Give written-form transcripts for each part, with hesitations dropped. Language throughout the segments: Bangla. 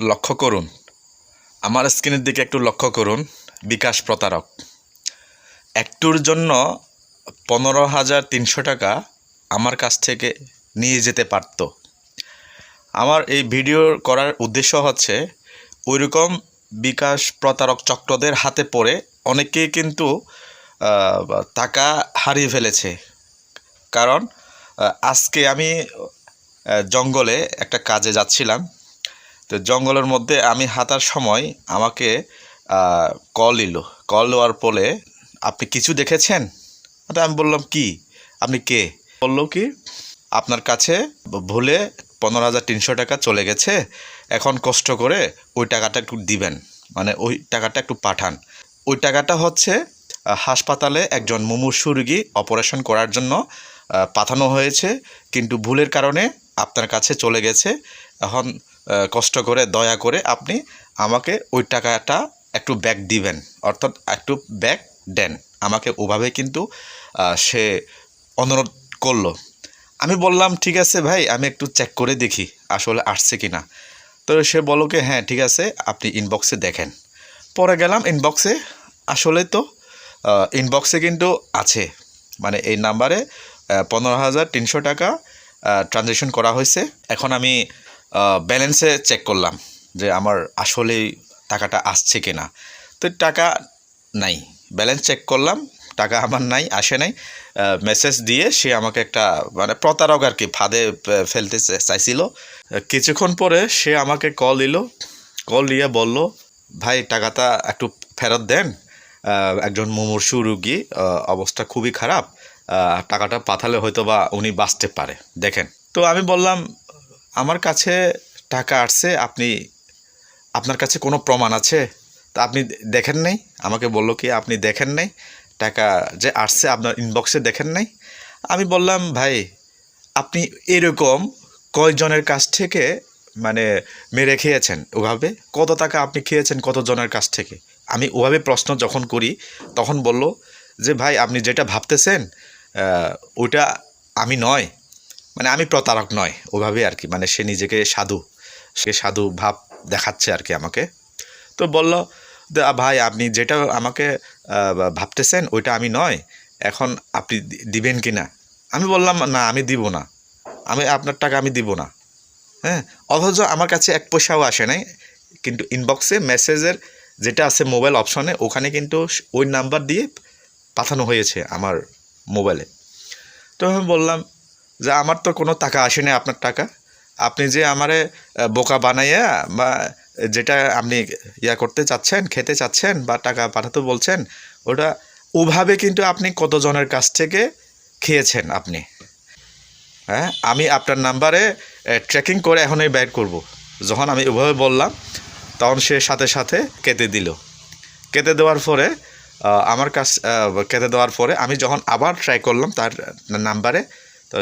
লক্ষ্য করুন, আমার স্ক্রিনের দিকে একটু লক্ষ্য করুন। বিকাশ প্রতারক একটুর জন্য 15,300 টাকা আমার কাছ থেকে নিয়ে যেতে পারত। আমার এই ভিডিও করার উদ্দেশ্য হচ্ছে ওইরকম বিকাশ প্রতারক চক্রদের হাতে পড়ে অনেকেই কিন্তু টাকা হারিয়ে ফেলেছে। কারণ আজকে আমি জঙ্গলে একটা কাজে যাচ্ছিলাম, তো জঙ্গলের মধ্যে আমি হাঁটার সময় আমাকে কল এলো। কল দেওয়ার পরে, আপনি কিছু দেখেছেন? আমি বললাম কি, আপনি কে? বললো কি, আপনার কাছে ভুলে 15,300 টাকা চলে গেছে, এখন কষ্ট করে ওই টাকাটা একটু দিবেন, মানে ওই টাকাটা একটু পাঠান। ওই টাকাটা হচ্ছে হাসপাতালে একজন মুমূর্ষু রোগী অপারেশন করার জন্য পাঠানো হয়েছে, কিন্তু ভুলের কারণে আপনার কাছে চলে গেছে। এখন কষ্ট করে দয়া করে আপনি আমাকে ওই টাকাটা একটু ব্যাক দিবেন, অর্থাৎ একটু ব্যাক দেন আমাকে। ওভাবে কিন্তু সে অনুরোধ করলো। আমি বললাম ঠিক আছে ভাই, আমি একটু চেক করে দেখি আসলে আসছে কি না। তো সে বলল কি হ্যাঁ ঠিক আছে, আপনি ইনবক্সে দেখেন। পরে গেলাম ইনবক্সে, আসলে তো ইনবক্সে কিন্তু আছে, মানে এই নাম্বারে 15,300 টাকা ট্রানজ্যাকশন করা হয়েছে। এখন আমি ব্যালেন্সে চেক করলাম যে আমার আসলেই টাকাটা আসছে কি না। তো টাকা নাই, ব্যালেন্স চেক করলাম, টাকা আমার নাই, আসে নাই। মেসেজ দিয়ে সে আমাকে একটা মানে প্রতারক আর কি ফাঁদে ফেলতে চাইছিল। কিছুক্ষণ পরে সে আমাকে কল দিল। কল দিয়ে বলল, ভাই টাকাটা একটু ফেরত দেন, একজন মুমূর্ষু রোগী, অবস্থা খুবই খারাপ, টাকাটা পাঠালে হয়তো বা উনি বাঁচতে পারে, দেখেন। তো আমি বললাম আমার কাছে টাকা আসছে, আপনার কাছে কোনো প্রমাণ আছে? তা আপনি দেখেন নাই? আমাকে বললো কি আপনি দেখেন নাই টাকা যে আসছে, আপনার ইনবক্সে দেখেন নাই? আমি বললাম ভাই আপনি এরকম কয়জনের কাছ থেকে মানে মেরে খেয়েছেন? ওভাবে কত টাকা আপনি খেয়েছেন কতজনের কাছ থেকে? আমি ওভাবে প্রশ্ন যখন করি তখন বলল যে ভাই আপনি যেটা ভাবতেছেন ওইটা আমি নয়, মানে আমি প্রতারক নয়, ওভাবে আর কি। মানে সে নিজেকে সাধু ভাব দেখাচ্ছে আর কি আমাকে। তো বলল ভাই আপনি যেটা আমাকে ভাবতেছেন ওইটা আমি নয়, এখন আপনি দিবেন কি না? আমি বললাম না আমি দিব না, আমি আপনার টাকা আমি দিব না। হ্যাঁ, অথচ আমার কাছে এক পয়সাও আসে নাই, কিন্তু ইনবক্সে মেসেজের যেটা আছে মোবাইল অপশনে, ওখানে কিন্তু ওই নাম্বার দিয়ে পাঠানো হয়েছে আমার মোবাইলে। তো আমি বললাম যে আমার তো কোনো টাকা আসে না, আপনার টাকা আপনি যে আমারে বোকা বানাইয়া বা যেটা আপনি করতে চাচ্ছেন, খেতে চাচ্ছেন বা টাকা পাঠাতে বলছেন, ওটা ওভাবে কিন্তু আপনি কতজনের কাছ থেকে খেয়েছেন আপনি। হ্যাঁ, আমি আপনার নাম্বারে ট্র্যাকিং করে এখনই বের করব। যখন আমি ওভাবে বললাম তখন সে সাথে সাথে কেটে দিল। কেটে দেওয়ার পরে কেটে দেওয়ার পরে আমি যখন আবার ট্রাই করলাম তার নাম্বারে, তো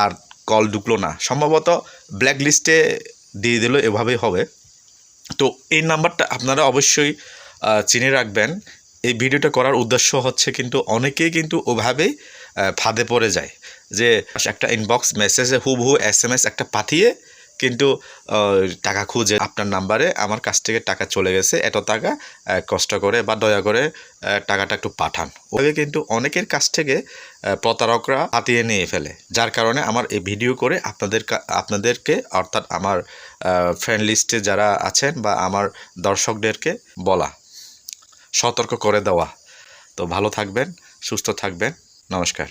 আর কল ঢুকলো না, সম্ভবত ব্ল্যাক লিস্টে দিয়ে দিল, এভাবেই হবে। তো এই নাম্বারটা আপনারা অবশ্যই চিনে রাখবেন। এই ভিডিওটা করার উদ্দেশ্য হচ্ছে কিন্তু অনেকেই কিন্তু ওভাবেই ফাঁদে পড়ে যায়, যে একটা ইনবক্স মেসেজে হুবহু SMS একটা পাঠিয়ে কিন্তু টাকা খুঁজে আপনার নাম্বারে আমার কাছ থেকে টাকা চলে গেছে, এত টাকা কষ্ট করে বা দয়া করে টাকাটা একটু পাঠান। ওভাবে কিন্তু অনেকের কাছ থেকে প্রতারকরা হাতিয়ে নিয়ে ফেলে, যার কারণে আমার এই ভিডিও করে আপনাদেরকে অর্থাৎ আমার ফ্রেন্ড লিস্টে যারা আছেন বা আমার দর্শকদেরকে বলা, সতর্ক করে দেওয়া। তো ভালো থাকবেন, সুস্থ থাকবেন, নমস্কার।